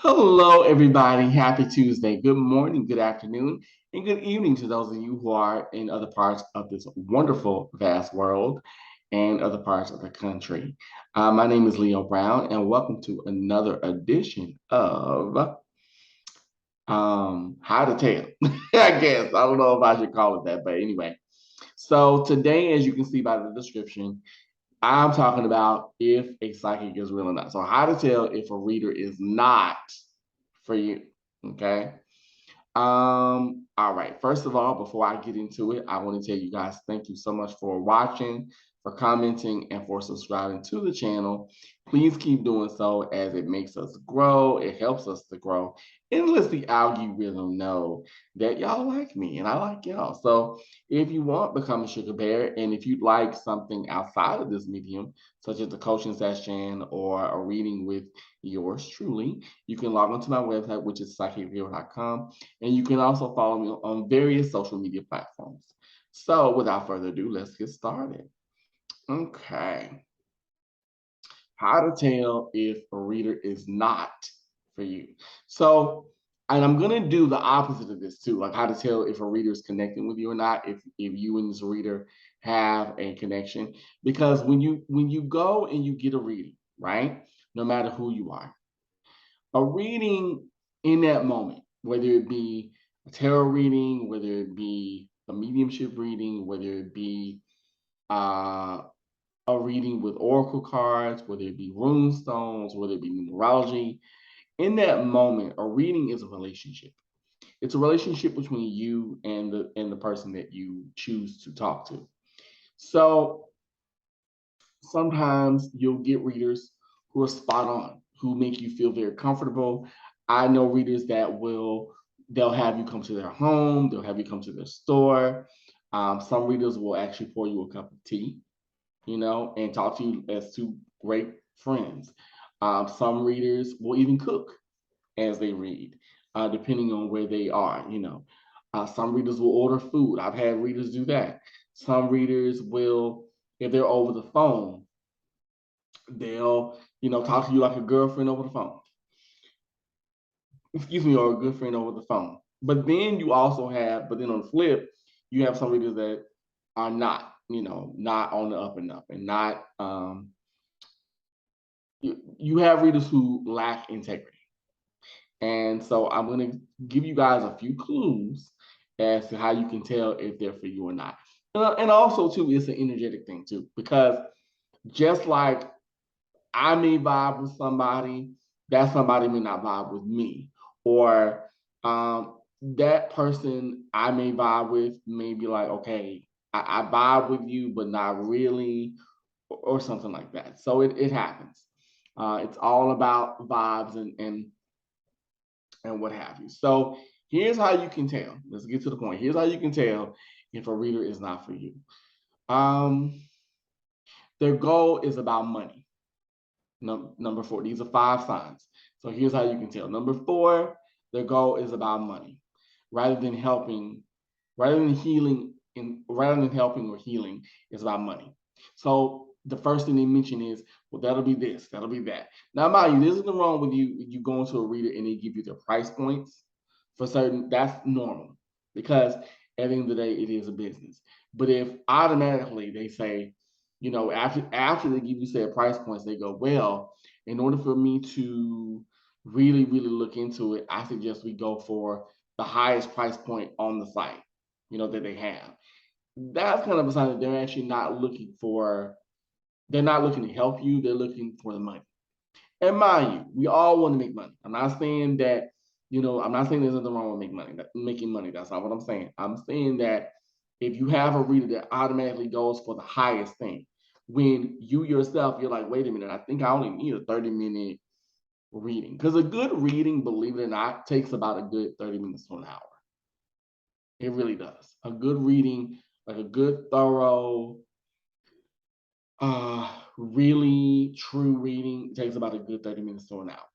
Hello, everybody. Happy Tuesday. Good morning, good afternoon, and good evening to those of you who are in other parts of this wonderful, vast world and other parts of the country. My name is Leo Brown, and welcome to another edition of How to Tell. I guess. I don't know if I should call it that, but anyway. So today, as you can see by the description, I'm talking about if a psychic is real or not. So, how to tell if a reader is not for you. Okay. All right. First of all, before I get into it, I want to tell you guys thank you so much for watching, for commenting, and for subscribing to the channel. Please keep doing so as it makes us grow. It helps us to grow. And lets the algorithm know that y'all like me and I like y'all. So if you want, become a sugar bear. And if you'd like something outside of this medium, such as the coaching session or a reading with yours truly, you can log onto my website, which is psychicviewer.com. And you can also follow me on various social media platforms. So without further ado, let's get started. Okay. How to tell if a reader is not for you. So, and I'm gonna do the opposite of this too, like how to tell if a reader is connecting with you or not, if you and this reader have a connection. Because when you go and you get a reading, right? No matter who you are, a reading in that moment, whether it be a tarot reading, whether it be a mediumship reading, whether it be uh, a reading with oracle cards, whether it be rune stones, whether it be numerology, in that moment, a reading is a relationship. It's a relationship between you and the person that you choose to talk to. So sometimes you'll get readers who are spot on, who make you feel very comfortable. I know readers that they'll have you come to their home, they'll have you come to their store. Some readers will actually pour you a cup of tea, and talk to you as two great friends. Some readers will even cook as they read, depending on where they are. Some readers will order food. I've had readers do that. Some readers will, if they're over the phone, they'll talk to you like a girlfriend over the phone. Excuse me, or a good friend over the phone. But then on the flip, you have some readers that are not on the up and up, and not you have readers who lack integrity. And so I'm going to give you guys a few clues as to how you can tell if they're for you or not. And also, too, it's an energetic thing, too, because just like I may vibe with somebody, that somebody may not vibe with me. Or that person I may vibe with may be like, okay, I vibe with you, but not really, or something like that. So it happens. It's all about vibes and what have you. So here's how you can tell. Let's get to the point. Here's how you can tell if a reader is not for you. Um, their goal is about money. Number 4, these are 5 signs. So here's how you can tell. Number 4, their goal is about money. Rather than helping, rather than healing, rather than helping or healing, it's about money. So the first thing they mention is, well, that'll be this, that'll be that. Now, mind you, there's nothing wrong with you going to a reader and they give you their price points for certain. That's normal, because at the end of the day, it is a business. But if automatically they say, after they give you say price points, they go, well, in order for me to really, really look into it, I suggest we go for the highest price point on the site, that they have. That's kind of a sign that they're not looking to help you, they're looking for the money. And mind you, we all want to make money. I'm not saying there's nothing wrong with making money. That's not what I'm saying. I'm saying that if you have a reader that automatically goes for the highest thing, when you yourself, you're like, wait a minute, I think I only need a 30-minute reading. Because a good reading, believe it or not, takes about a good 30 minutes to an hour. It really does. A good reading, like a good, thorough, really true reading, takes about a good 30 minutes to an hour.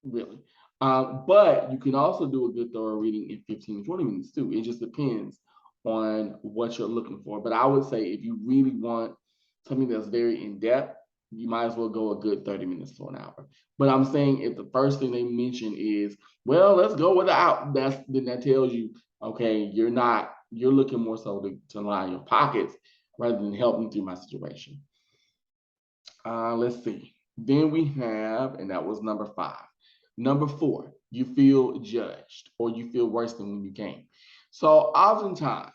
Really. But you can also do a good thorough reading in 15 to 20 minutes too. It just depends on what you're looking for. But I would say if you really want something that's very in depth, you might as well go a good 30 minutes to an hour. But I'm saying if the first thing they mention is, well, let's go without, then that tells you, okay, you're looking more so to line your pockets rather than help me through my situation. Let's see. Then we have, and that was number 5. Number 4, you feel judged or you feel worse than when you came. So oftentimes,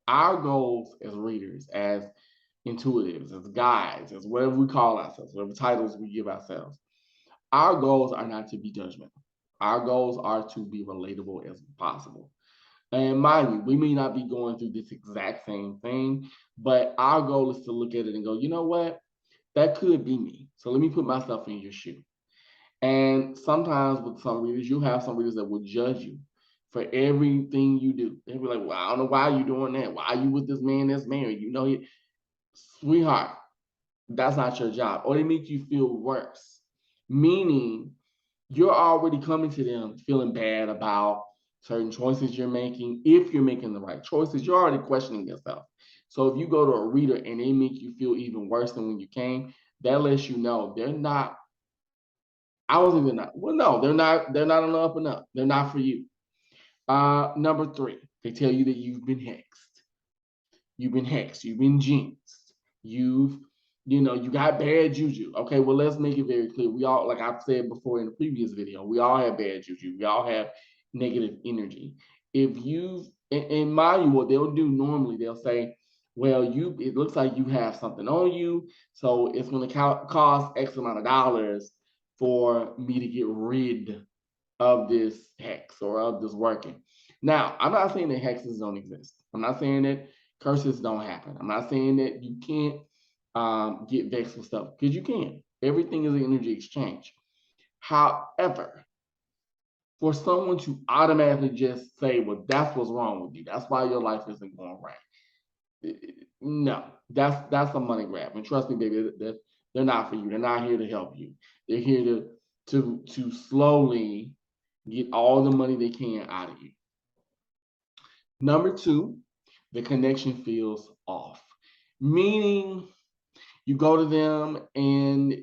our goals as readers, as intuitives, as guides, as whatever we call ourselves, whatever titles we give ourselves, our goals are not to be judgmental. Our goals are to be relatable as possible. And mind you, we may not be going through this exact same thing, but our goal is to look at it and go, you know what? That could be me. So let me put myself in your shoe. And sometimes with some readers, you have some readers that will judge you for everything you do. They'll be like, well, I don't know why you're doing that. Why are you with this man that's married? You know, sweetheart, that's not your job. Or they make you feel worse, meaning you're already coming to them feeling bad about certain choices you're making. If you're making the right choices, you're already questioning yourself. So if you go to a reader and they make you feel even worse than when you came, that lets you know they're not. I was even not. Well, no, they're not. They're not on the up and up. They're not for you. Number 3, they tell you that you've been hexed. You've been hexed. You've been jinxed. You got bad juju. Okay, well, let's make it very clear. We all, like I've said before in the previous video, we all have bad juju. We all have negative energy. If you, and mind you, what they'll do normally, they'll say, well, it looks like you have something on you, so it's going to cost X amount of dollars for me to get rid of this hex or of this working. Now, I'm not saying that hexes don't exist. I'm not saying that curses don't happen. I'm not saying that you can't get vexed with stuff, because you can. Everything is an energy exchange. However, for someone to automatically just say, well, that's what's wrong with you, that's why your life isn't going right. No, that's a money grab. And trust me, baby, they're not for you. They're not here to help you. They're here to slowly get all the money they can out of you. Number 2, the connection feels off, meaning you go to them and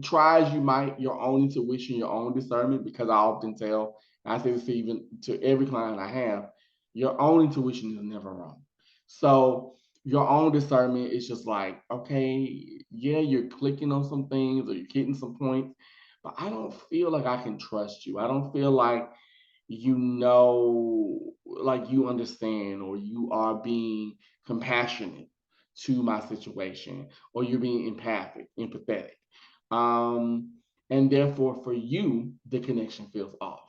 try as you might, your own intuition, your own discernment, because I often tell, and I say this even to every client I have, your own intuition is never wrong. So your own discernment is just like, okay, yeah, you're clicking on some things or you're hitting some points, but I don't feel like I can trust you. I don't feel like like you understand or you are being compassionate to my situation, or you're being empathetic. Um, and therefore, for you, the connection feels off.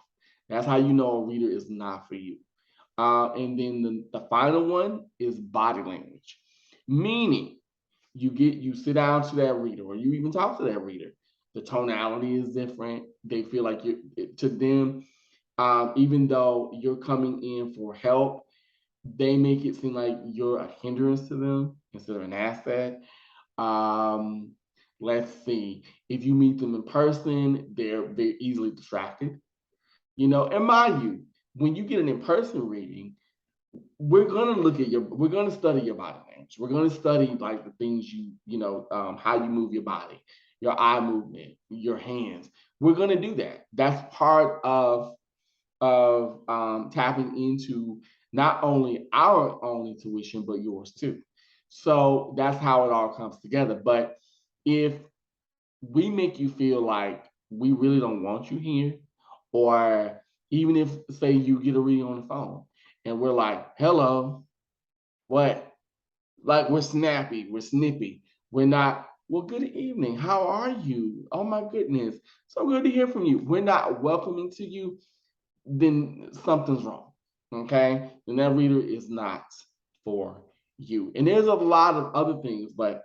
That's how you know a reader is not for you. And then the final one is body language, meaning you sit down to that reader or you even talk to that reader. The tonality is different. They feel like to them, even though you're coming in for help, they make it seem like you're a hindrance to them instead of an asset. Um, let's see. If you meet them in person, they're easily distracted. And mind you, when you get an in-person reading, we're gonna study your body language. We're gonna study like the things how you move your body, your eye movement, your hands. We're gonna do that. That's part of tapping into not only our own intuition, but yours too. So that's how it all comes together. But if we make you feel like we really don't want you here, or even if, say, you get a reading on the phone and we're like, hello, what? Like we're snappy, we're snippy, we're not, well, good evening, how are you? Oh my goodness, so good to hear from you. We're not welcoming to you, then something's wrong. Okay, then that reader is not for you. And there's a lot of other things, but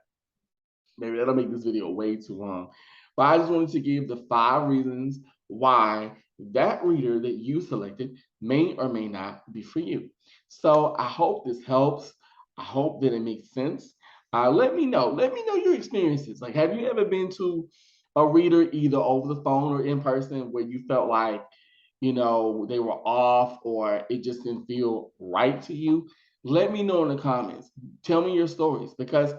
maybe that'll make this video way too long. But I just wanted to give the 5 reasons why that reader that you selected may or may not be for you. So I hope this helps. I hope that it makes sense. Let me know. Let me know your experiences. Like, have you ever been to a reader either over the phone or in person where you felt like, they were off or it just didn't feel right to you? Let me know in the comments. Tell me your stories, because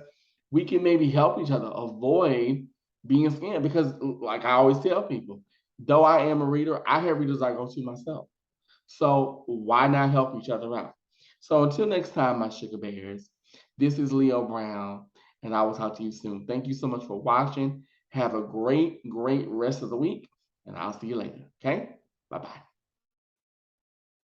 we can maybe help each other avoid being scammed. Because, like I always tell people, though I am a reader, I have readers I go to myself. So why not help each other out? So until next time, my sugar bears, this is Leo Brown, and I will talk to you soon. Thank you so much for watching. Have a great, great rest of the week, and I'll see you later. Okay? Bye bye.